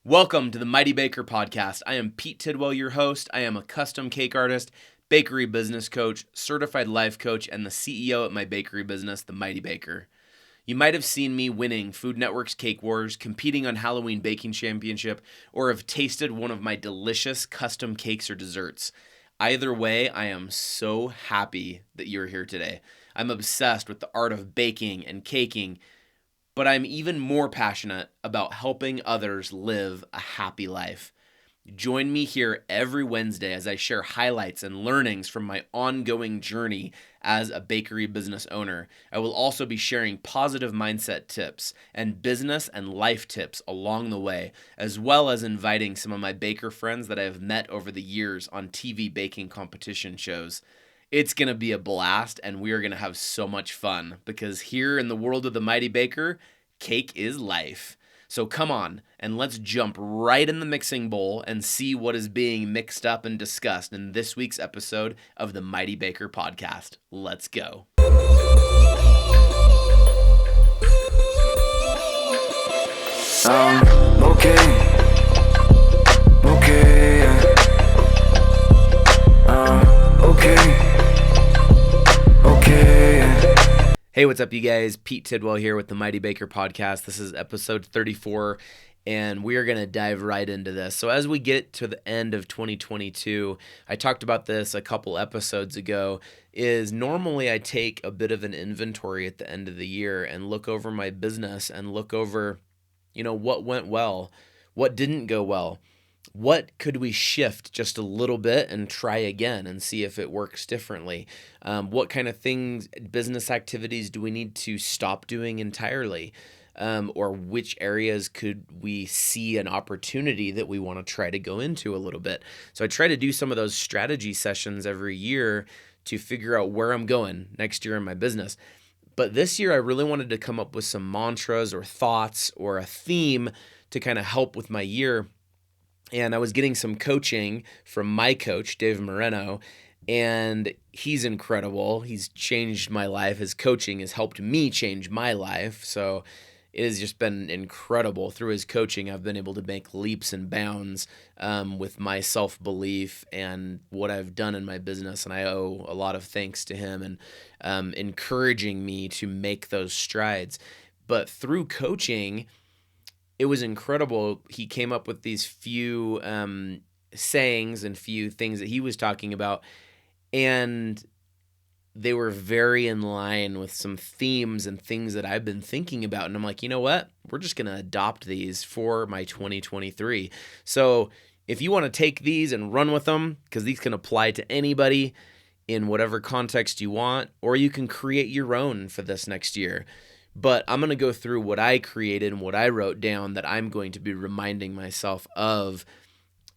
Welcome to the Mighty Baker Podcast. I am Pete Tidwell, your host. I am a custom cake artist, bakery business coach, certified life coach, and the CEO at my bakery business, The Mighty Baker. You might have seen me winning Food Network's Cake Wars, competing on Halloween Baking Championship, or have tasted one of my delicious custom cakes or desserts. Either way, I am so happy that you're here today. I'm obsessed with the art of baking and caking, but I'm even more passionate about helping others live a happy life. Join me here every Wednesday as I share highlights and learnings from my ongoing journey as a bakery business owner. I will also be sharing positive mindset tips and business and life tips along the way, as well as inviting some of my baker friends that I have met over the years on TV baking competition shows. It's going to be a blast, and we are going to have so much fun because here in the world of the Mighty Baker, cake is life. So come on, and let's jump right in the mixing bowl and see what is being mixed up and discussed in this week's episode of the Mighty Baker Podcast. Let's go. Hey, what's up, you guys? Pete Tidwell here with the Mighty Baker Podcast. This is episode 34, and we are going to dive right into this. So as we get to the end of 2022, I talked about this a couple episodes ago, is normally I take a bit of an inventory at the end of the year and look over my business and look over, what went well, what didn't go well. What could we shift just a little bit and try again and see if it works differently? What kind of things, business activities do we need to stop doing entirely? Or which areas could we see an opportunity that we want to try to go into a little bit? So I try to do some of those strategy sessions every year to figure out where I'm going next year in my business. But this year I really wanted to come up with some mantras or thoughts or a theme to kind of help with my year. And I was getting some coaching from my coach, Dave Moreno, and he's incredible. He's changed my life. His coaching has helped me change my life. So it has just been incredible. Through his coaching, I've been able to make leaps and bounds with my self-belief and what I've done in my business. And I owe a lot of thanks to him and encouraging me to make those strides. But through coaching, it was incredible. He came up with these few sayings and few things that he was talking about, and they were very in line with some themes and things that I've been thinking about. And I'm like, you know what? We're just going to adopt these for my 2023. So if you want to take these and run with them, because these can apply to anybody in whatever context you want, or you can create your own for this next year. But I'm going to go through what I created and what I wrote down that I'm going to be reminding myself of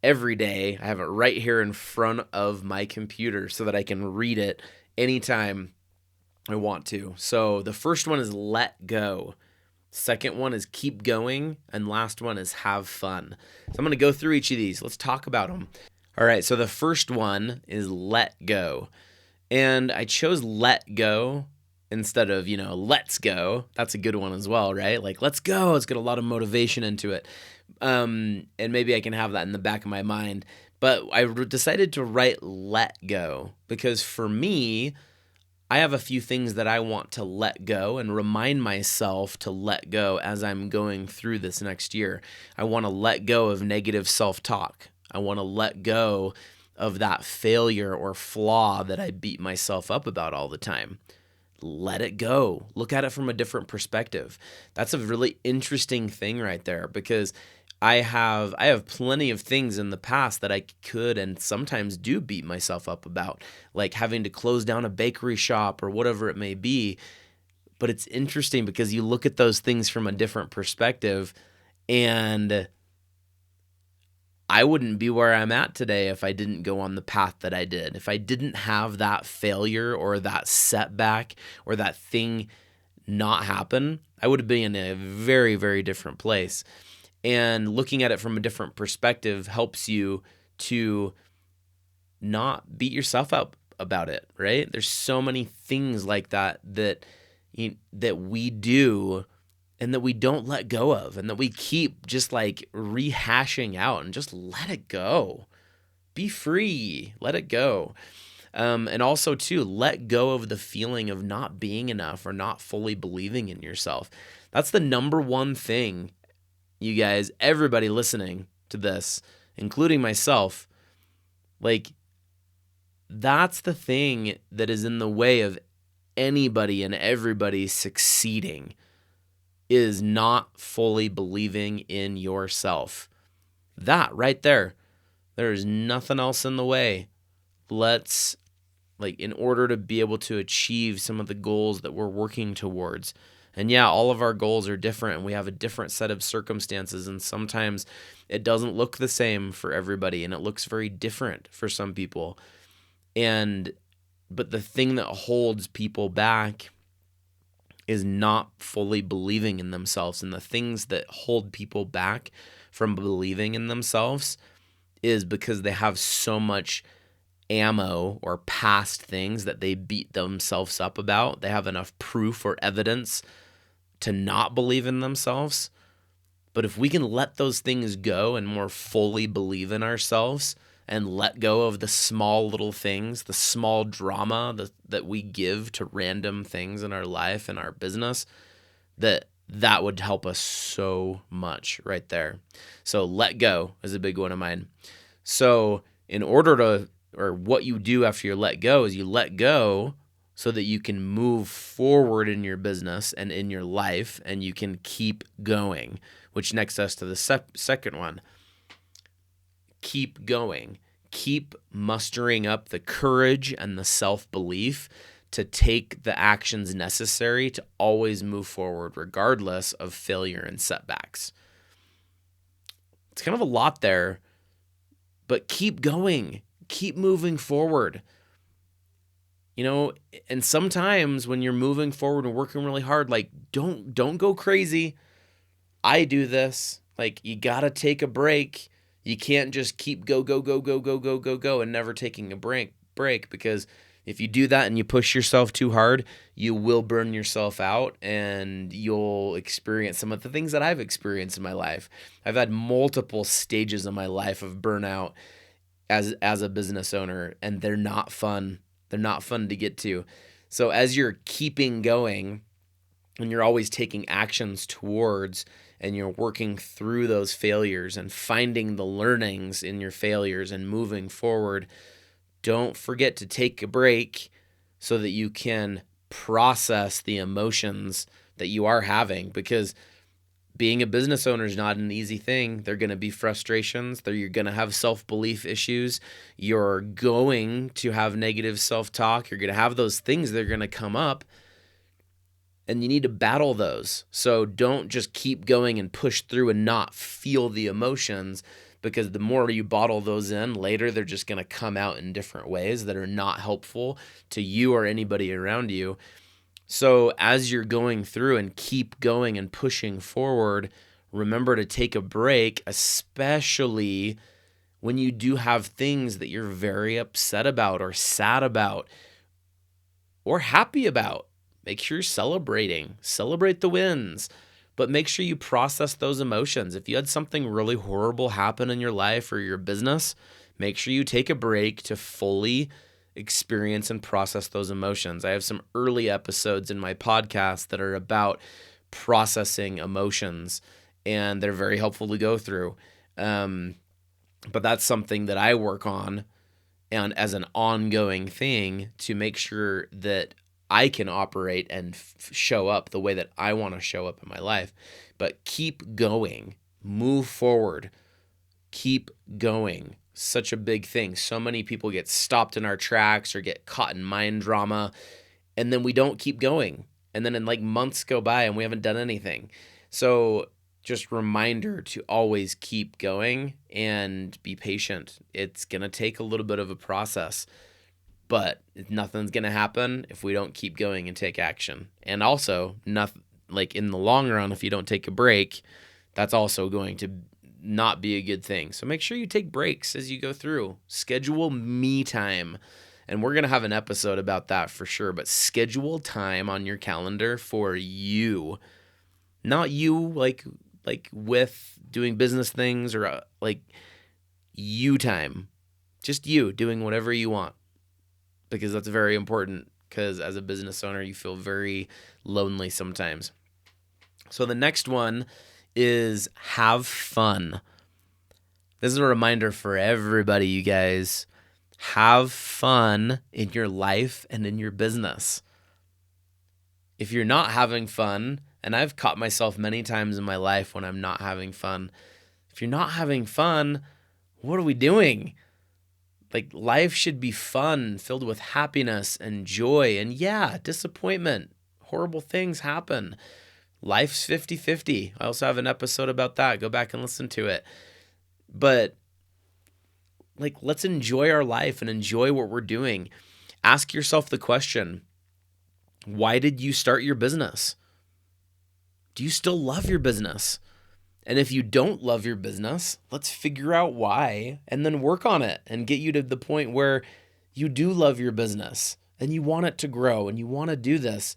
every day. I have it right here in front of my computer so that I can read it anytime I want to. So the first one is let go. Second one is keep going. And last one is have fun. So I'm going to go through each of these. Let's talk about them. All right. So the first one is let go. And I chose let go instead of, let's go. That's a good one as well, right? Like, let's go. Let's get a lot of motivation into it. And maybe I can have that in the back of my mind. But I decided to write let go because for me, I have a few things that I want to let go and remind myself to let go as I'm going through this next year. I want to let go of negative self-talk. I want to let go of that failure or flaw that I beat myself up about all the time. Let it go. Look at it from a different perspective. That's a really interesting thing right there because I have plenty of things in the past that I could and sometimes do beat myself up about, like having to close down a bakery shop or whatever it may be. But it's interesting because you look at those things from a different perspective, and I wouldn't be where I'm at today if I didn't go on the path that I did. If I didn't have that failure or that setback or that thing not happen, I would have been in a very, very different place. And looking at it from a different perspective helps you to not beat yourself up about it, right? There's so many things like that we do and that we don't let go of, and that we keep just like rehashing out, and just let it go. Be free, let it go. And also too, let go of the feeling of not being enough or not fully believing in yourself. That's the number one thing, you guys, everybody listening to this, including myself, like, that's the thing that is in the way of anybody and everybody succeeding, is not fully believing in yourself. That right there, there is nothing else in the way. Let's, like, in order to be able to achieve some of the goals that we're working towards. And yeah, all of our goals are different, and we have a different set of circumstances, and sometimes it doesn't look the same for everybody, and it looks very different for some people. But the thing that holds people back is not fully believing in themselves. And the things that hold people back from believing in themselves is because they have so much ammo or past things that they beat themselves up about. They have enough proof or evidence to not believe in themselves. But if we can let those things go and more fully believe in ourselves, and let go of the small little things, the small drama that we give to random things in our life and our business, that would help us so much right there. So let go is a big one of mine. So in order to, or what you do after you let go is you let go so that you can move forward in your business and in your life, and you can keep going, which next us to the second one. Keep going. Keep mustering up the courage and the self-belief to take the actions necessary to always move forward, regardless of failure and setbacks. It's kind of a lot there, but keep going. Keep moving forward. You know, and sometimes when you're moving forward and working really hard, like, don't go crazy. I do this. Like, you got to take a break. You can't just keep go and never taking a break, because if you do that and you push yourself too hard, you will burn yourself out, and you'll experience some of the things that I've experienced in my life. I've had multiple stages in my life of burnout as a business owner, and they're not fun. They're not fun to get to. So as you're keeping going and you're always taking actions towards, and you're working through those failures and finding the learnings in your failures and moving forward, don't forget to take a break so that you can process the emotions that you are having, because being a business owner is not an easy thing. There are going to be frustrations. You're going to have self-belief issues. You're going to have negative self-talk. You're going to have those things that are going to come up, and you need to battle those. So don't just keep going and push through and not feel the emotions, because the more you bottle those in, later they're just going to come out in different ways that are not helpful to you or anybody around you. So as you're going through and keep going and pushing forward, remember to take a break, especially when you do have things that you're very upset about or sad about or happy about. Make sure you're celebrating. Celebrate the wins, but make sure you process those emotions. If you had something really horrible happen in your life or your business, make sure you take a break to fully experience and process those emotions. I have some early episodes in my podcast that are about processing emotions, and they're very helpful to go through. But that's something that I work on and as an ongoing thing to make sure that I can operate and show up the way that I want to show up in my life. But keep going, move forward, keep going. Such a big thing. So many people get stopped in our tracks or get caught in mind drama, and then we don't keep going. And then like months go by and we haven't done anything. So just reminder to always keep going and be patient. It's going to take a little bit of a process, but nothing's going to happen if we don't keep going and take action. And also, nothing, like in the long run, if you don't take a break, that's also going to not be a good thing. So make sure you take breaks as you go through. Schedule me time. And we're going to have an episode about that for sure. But schedule time on your calendar for you, Not you like with doing business things or like you time. Just you doing whatever you want, because that's very important, because as a business owner, you feel very lonely sometimes. So the next one is have fun. This is a reminder for everybody, you guys. Have fun in your life and in your business. If you're not having fun, and I've caught myself many times in my life when I'm not having fun, if you're not having fun, what are we doing? Like, life should be fun, filled with happiness and joy. And yeah, disappointment, horrible things happen. Life's 50-50. I also have an episode about that. Go back and listen to it. But like, let's enjoy our life and enjoy what we're doing. Ask yourself the question, why did you start your business? Do you still love your business? And if you don't love your business, let's figure out why and then work on it and get you to the point where you do love your business and you want it to grow and you want to do this.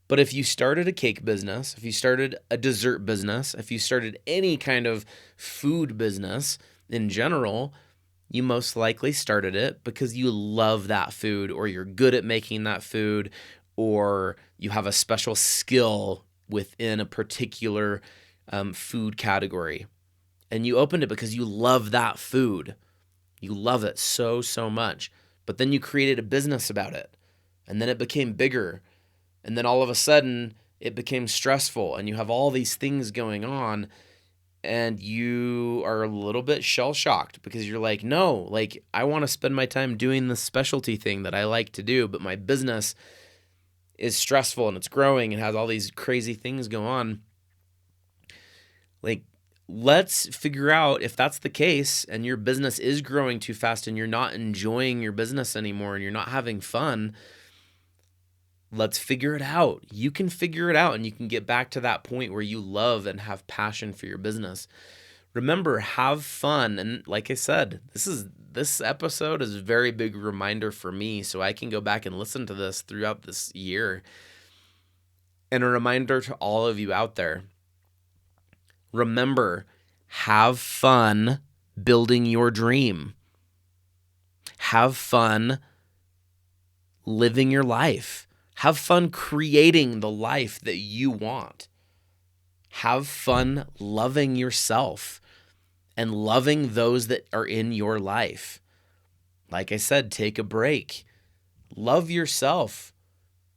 But if you started a cake business, if you started a dessert business, if you started any kind of food business in general, you most likely started it because you love that food, or you're good at making that food, or you have a special skill within a particular food category. And you opened it because you love that food. You love it so, so much. But then you created a business about it. And then it became bigger. And then all of a sudden, it became stressful. And you have all these things going on. And you are a little bit shell-shocked because you're like, no, like, I want to spend my time doing the specialty thing that I like to do. But my business is stressful and it's growing and has all these crazy things go on. Like, let's figure out if that's the case and your business is growing too fast and you're not enjoying your business anymore and you're not having fun. Let's figure it out. You can figure it out and you can get back to that point where you love and have passion for your business. Remember, have fun. And like I said, this episode is a very big reminder for me, so I can go back and listen to this throughout this year. And a reminder to all of you out there. Remember, have fun building your dream. Have fun living your life. Have fun creating the life that you want. Have fun loving yourself and loving those that are in your life. Like I said, take a break. Love yourself.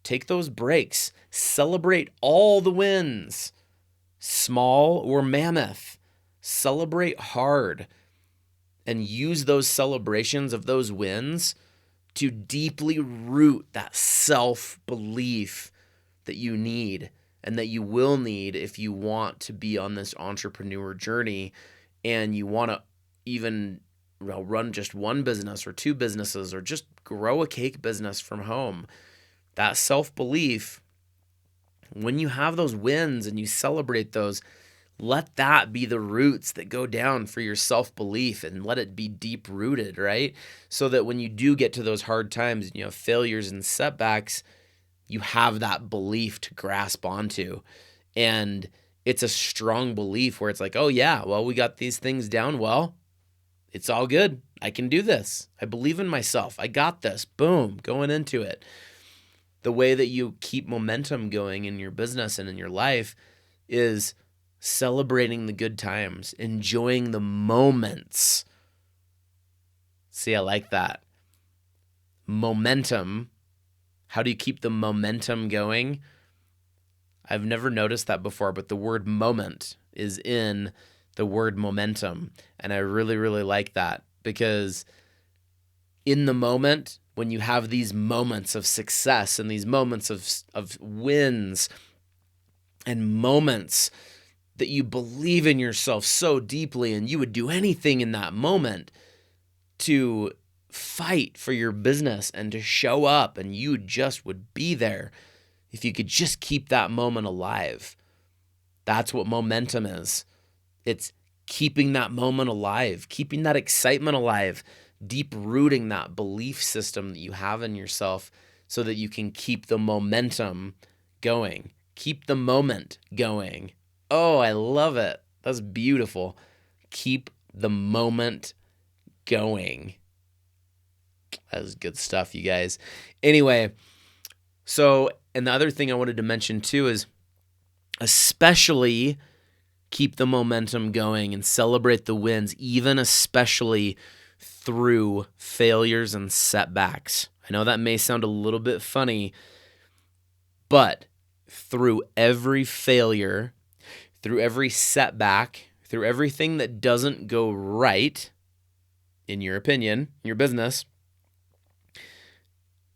Take those breaks. Celebrate all the wins. Small or mammoth, celebrate hard and use those celebrations of those wins to deeply root that self-belief that you need and that you will need if you want to be on this entrepreneur journey and you want to even run just one business or two businesses or just grow a cake business from home. That self-belief, when you have those wins and you celebrate those, let that be the roots that go down for your self-belief and let it be deep-rooted, right? So that when you do get to those hard times and you have failures and setbacks, you have that belief to grasp onto. And it's a strong belief where it's like, oh yeah, well, we got these things down well. It's all good. I can do this. I believe in myself. I got this. Boom, going into it. The way that you keep momentum going in your business and in your life is celebrating the good times, enjoying the moments. See, I like that. Momentum. How do you keep the momentum going? I've never noticed that before, but the word moment is in the word momentum. And I really, really like that because in the moment, when you have these moments of success and these moments of wins and moments that you believe in yourself so deeply and you would do anything in that moment to fight for your business and to show up, and you just would be there if you could just keep that moment alive. That's what momentum is. It's keeping that moment alive, keeping that excitement alive, deep rooting that belief system that you have in yourself so that you can keep the momentum going, Keep the moment going. Oh, I love it. That's beautiful. Keep the moment going. That was good stuff, you guys. Anyway, and the other thing I wanted to mention too is especially keep the momentum going and celebrate the wins, even especially through failures and setbacks. I know that may sound a little bit funny, but through every failure, through every setback, through everything that doesn't go right, in your opinion, in your business,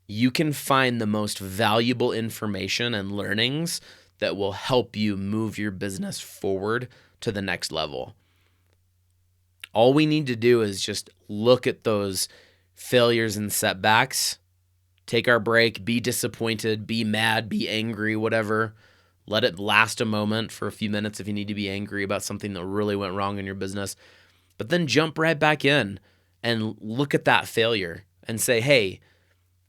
you can find the most valuable information and learnings that will help you move your business forward to the next level. All we need to do is just look at those failures and setbacks, take our break, be disappointed, be mad, be angry, whatever. Let it last a moment for a few minutes if you need to be angry about something that really went wrong in your business. But then jump right back in and look at that failure and say, hey,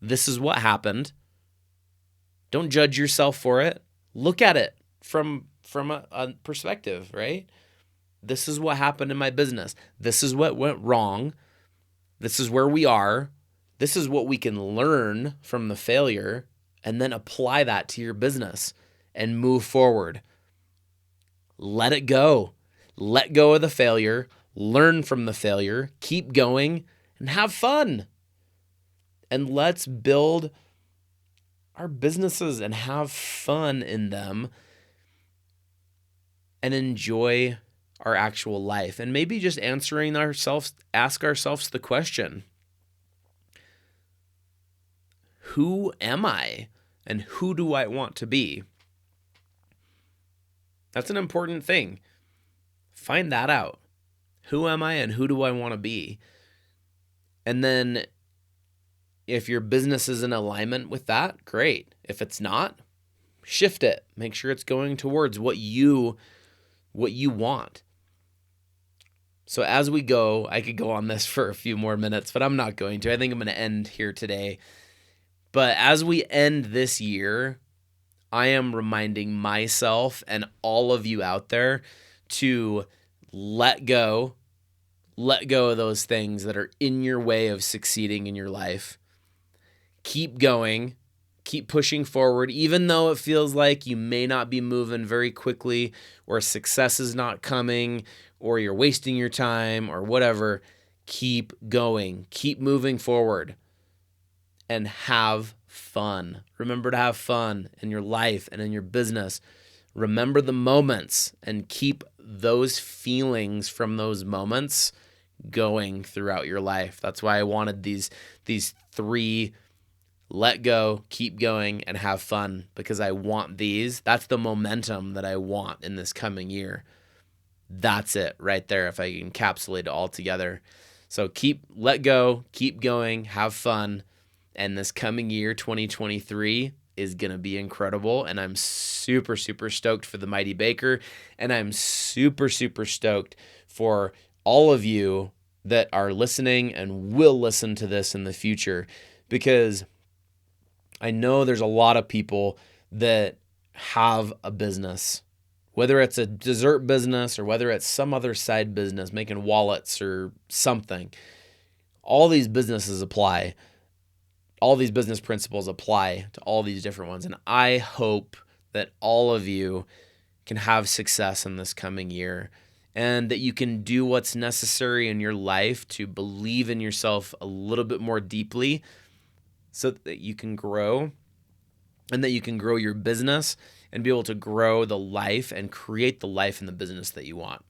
this is what happened. Don't judge yourself for it. Look at it from a perspective, right? This is what happened in my business. This is what went wrong. This is where we are. This is what we can learn from the failure and then apply that to your business and move forward. Let it go. Let go of the failure. Learn from the failure. Keep going and have fun. And let's build our businesses and have fun in them and enjoy our actual life. And maybe just ask ourselves the question, who am I and who do I want to be? That's an important thing. Find that out. Who am I and who do I want to be? And then if your business is in alignment with that, great. If it's not, shift it. Make sure it's going towards what you want. So as we go, I could go on this for a few more minutes, but I'm not going to. I think I'm going to end here today. But as we end this year, I am reminding myself and all of you out there to let go of those things that are in your way of succeeding in your life. Keep going, keep pushing forward, even though it feels like you may not be moving very quickly or success is not coming or you're wasting your time or whatever. Keep going, keep moving forward and have fun. Remember to have fun in your life and in your business. Remember the moments and keep those feelings from those moments going throughout your life. That's why I wanted these 3: let go, keep going, and have fun, because I want these. That's the momentum that I want in this coming year. That's it right there, if I encapsulate it all together. So let go, keep going, have fun. And this coming year, 2023, is going to be incredible. And I'm super, super stoked for the Mighty Baker. And I'm super, super stoked for all of you that are listening and will listen to this in the future, because I know there's a lot of people that have a business, whether it's a dessert business or whether it's some other side business, making wallets or something. All these businesses apply. All these business principles apply to all these different ones. And I hope that all of you can have success in this coming year and that you can do what's necessary in your life to believe in yourself a little bit more deeply so that you can grow and that you can grow your business and be able to grow the life and create the life and the business that you want.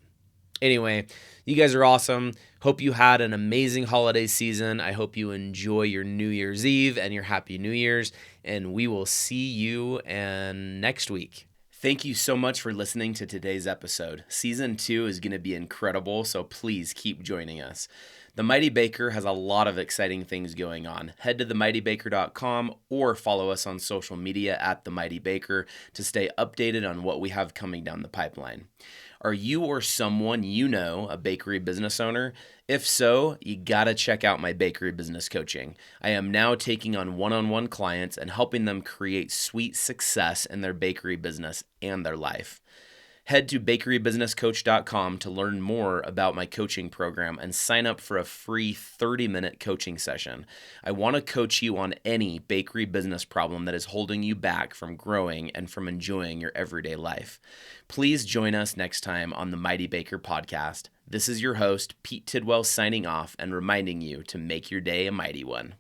Anyway, you guys are awesome. Hope you had an amazing holiday season. I hope you enjoy your New Year's Eve and your Happy New Year's, and we will see you next week. Thank you so much for listening to today's episode. Season 2 is going to be incredible, so please keep joining us. The Mighty Baker has a lot of exciting things going on. Head to themightybaker.com or follow us on social media at The Mighty Baker to stay updated on what we have coming down the pipeline. Are you or someone you know a bakery business owner? If so, you gotta check out my bakery business coaching. I am now taking on one-on-one clients and helping them create sweet success in their bakery business and their life. Head to bakerybusinesscoach.com to learn more about my coaching program and sign up for a free 30-minute coaching session. I want to coach you on any bakery business problem that is holding you back from growing and from enjoying your everyday life. Please join us next time on the Mighty Baker podcast. This is your host, Pete Tidwell, signing off and reminding you to make your day a mighty one.